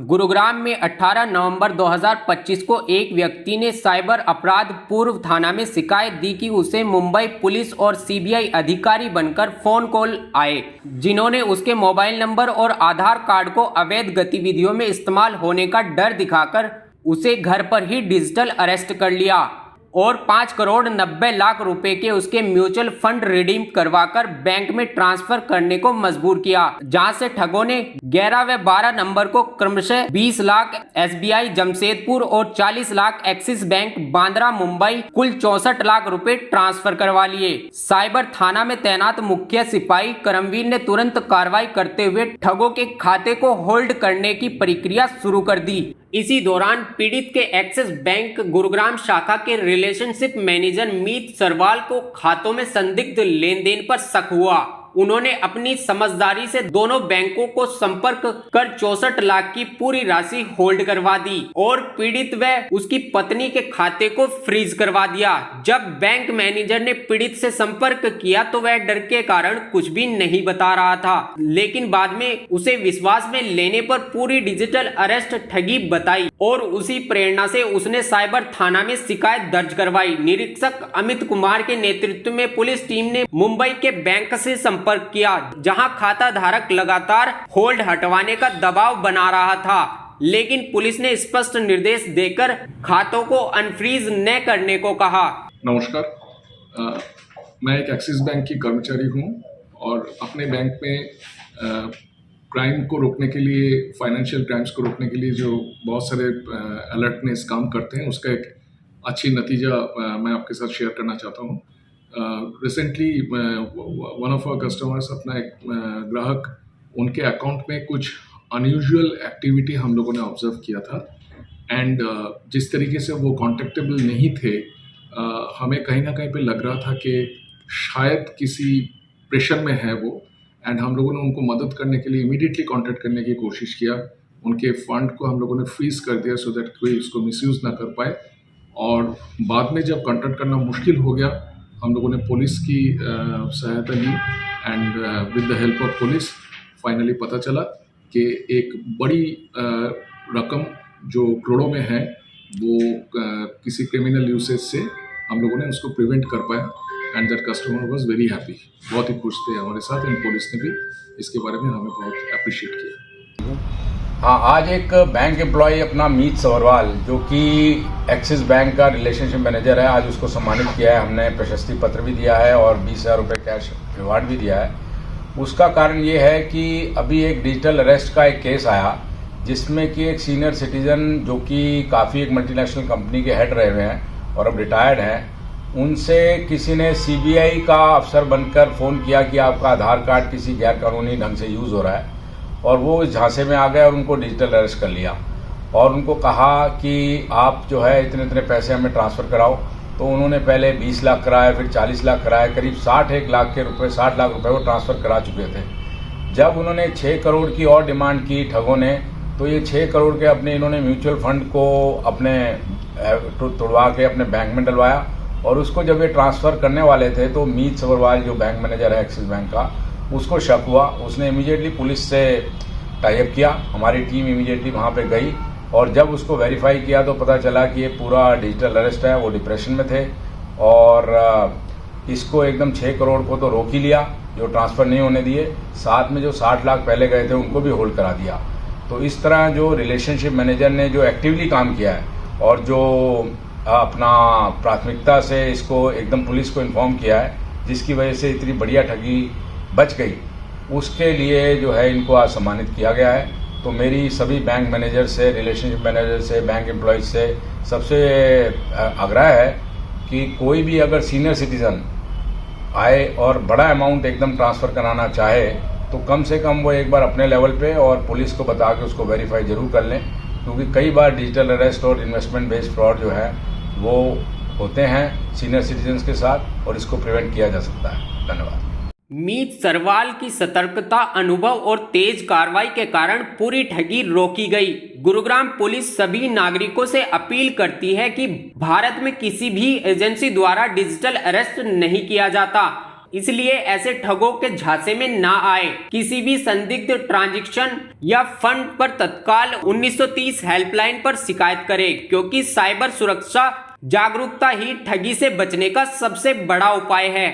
गुरुग्राम में 18 नवंबर 2025 को एक व्यक्ति ने साइबर अपराध पूर्व थाना में शिकायत दी कि उसे मुंबई पुलिस और सीबीआई अधिकारी बनकर फोन कॉल आए, जिन्होंने उसके मोबाइल नंबर और आधार कार्ड को अवैध गतिविधियों में इस्तेमाल होने का डर दिखाकर उसे घर पर ही डिजिटल अरेस्ट कर लिया और 5 करोड़ 90 लाख रुपए के उसके म्यूचुअल फंड रिडीम करवाकर बैंक में ट्रांसफर करने को मजबूर किया, जहां से ठगों ने 11 व 12 नंबर को क्रमशः 20 लाख एसबीआई जमशेदपुर और 40 लाख एक्सिस बैंक बांद्रा मुंबई कुल 64 लाख रुपए ट्रांसफर करवा लिए। साइबर थाना में तैनात मुख्य सिपाही करमवीर ने तुरंत कार्रवाई करते हुए ठगों के खाते को होल्ड करने की प्रक्रिया शुरू कर दी। इसी दौरान पीड़ित के एक्सिस बैंक गुरुग्राम शाखा के रिलेशनशिप मैनेजर मीत सरवाल को खातों में संदिग्ध लेन देन पर शक हुआ। उन्होंने अपनी समझदारी से दोनों बैंकों को संपर्क कर 64 लाख की पूरी राशि होल्ड करवा दी और पीड़ित व उसकी पत्नी के खाते को फ्रीज करवा दिया। जब बैंक मैनेजर ने पीड़ित से संपर्क किया तो वह डर के कारण कुछ भी नहीं बता रहा था, लेकिन बाद में उसे विश्वास में लेने पर पूरी डिजिटल अरेस्ट ठगी बताई और उसी प्रेरणा से उसने साइबर थाना में शिकायत दर्ज करवाई। निरीक्षक अमित कुमार के नेतृत्व में पुलिस टीम ने मुंबई के बैंक से संपर्क किया, जहां खाता धारक लगातार होल्ड हटवाने का दबाव बना रहा था, लेकिन पुलिस ने स्पष्ट निर्देश देकर खातों को अनफ्रीज न करने को कहा। नमस्कार, मैं एक एक्सिस बैंक की कर्मचारी हूं और अपने बैंक में क्राइम को रोकने के लिए, फाइनेंशियल क्राइम्स को रोकने के लिए जो बहुत सारे अलर्टनेस काम करते हैं, उसका एक अच्छी नतीजा मैं आपके साथ शेयर करना चाहता हूं। Recently one of our customers, अपना एक ग्राहक, उनके अकाउंट में कुछ अनयूजुअल एक्टिविटी हम लोगों ने ऑब्जर्व किया था एंड जिस तरीके से वो कॉन्टेक्टेबल नहीं थे, हमें कहीं ना कहीं पे लग रहा था कि शायद किसी प्रेशर में है वो, एंड हम लोगों ने उनको मदद करने के लिए इमीडिएटली कॉन्टैक्ट करने की कोशिश किया। उनके फंड को हम लोगों ने फ्रीज कर दिया सो दैट कोई उसको मिसयूज़ ना कर पाए, और बाद में जब कॉन्टैक्ट करना मुश्किल हो गया, हम लोगों ने पुलिस की सहायता ली and with the help of police finally पता चला कि एक बड़ी रकम जो करोड़ों में है वो किसी क्रिमिनल यूसेज से हम लोगों ने उसको प्रिवेंट कर पाया and that customer was very happy. बहुत ही खुश थे हमारे साथ एंड पुलिस ने भी इसके बारे में हमें बहुत अप्रिशिएट किया। हाँ, आज एक बैंक एम्प्लॉय अपना मीत सवरवाल, जो कि एक्सिस बैंक का रिलेशनशिप मैनेजर है, आज उसको सम्मानित किया है। हमने प्रशस्ति पत्र भी दिया है और 20,000 रुपये कैश रिवार्ड भी दिया है। उसका कारण ये है कि अभी एक डिजिटल अरेस्ट का एक केस आया, जिसमें कि एक सीनियर सिटीजन जो कि काफ़ी एक मल्टीनेशनल कंपनी के हेड रहे हुए हैं और अब रिटायर्ड हैं, उनसे किसी ने सीबीआई का अफसर बनकर फ़ोन किया कि आपका आधार कार्ड किसी गैर कानूनी ढंग से यूज़ हो रहा है, और वो इस झांसे में आ गए और उनको डिजिटल अरेस्ट कर लिया और उनको कहा कि आप जो है इतने इतने पैसे हमें ट्रांसफ़र कराओ। तो उन्होंने पहले 20 लाख कराए, फिर 40 लाख कराए, करीब 60 लाख रुपए वो ट्रांसफ़र करा चुके थे। जब उन्होंने 6 करोड़ की और डिमांड की ठगों ने, तो ये 6 करोड़ के अपने इन्होंने म्यूचुअल फंड को अपने तोड़वा के अपने बैंक में डलवाया, और उसको जब ये ट्रांसफ़र करने वाले थे तो मीत सवरवाल जो बैंक मैनेजर है एक्सिस बैंक का, उसको शक हुआ। उसने इमीडिएटली पुलिस से टाई अप किया। हमारी टीम इमीडिएटली वहाँ पे गई और जब उसको वेरीफाई किया तो पता चला कि ये पूरा डिजिटल अरेस्ट है। वो डिप्रेशन में थे और इसको एकदम 6 करोड़ को तो रोक ही लिया, जो ट्रांसफ़र नहीं होने दिए, साथ में जो 60 लाख पहले गए थे उनको भी होल्ड करा दिया। तो इस तरह जो रिलेशनशिप मैनेजर ने जो एक्टिवली काम किया है और जो अपना प्राथमिकता से इसको एकदम पुलिस को इन्फॉर्म किया है, जिसकी वजह से इतनी बढ़िया ठगी बच गई, उसके लिए जो है इनको आज सम्मानित किया गया है। तो मेरी सभी बैंक मैनेजर से, रिलेशनशिप मैनेजर से, बैंक एम्प्लॉयज़ से सबसे आग्रह है कि कोई भी अगर सीनियर सिटीज़न आए और बड़ा अमाउंट एकदम ट्रांसफ़र कराना चाहे तो कम से कम वो एक बार अपने लेवल पे और पुलिस को बता के उसको वेरीफाई ज़रूर कर लें, क्योंकि कई बार डिजिटल अरेस्ट और इन्वेस्टमेंट बेस्ड फ्रॉड जो है वो होते हैं सीनियर सिटीजन्स के साथ, और इसको प्रिवेंट किया जा सकता है। धन्यवाद। मीत सरवाल की सतर्कता, अनुभव और तेज कार्रवाई के कारण पूरी ठगी रोकी गई। गुरुग्राम पुलिस सभी नागरिकों से अपील करती है कि भारत में किसी भी एजेंसी द्वारा डिजिटल अरेस्ट नहीं किया जाता इसलिए ऐसे ठगों के झांसे में ना आए। किसी भी संदिग्ध ट्रांजैक्शन या फंड पर तत्काल 1930 हेल्पलाइन पर शिकायत करें, क्योंकि साइबर सुरक्षा जागरूकता ही ठगी से बचने का सबसे बड़ा उपाय है।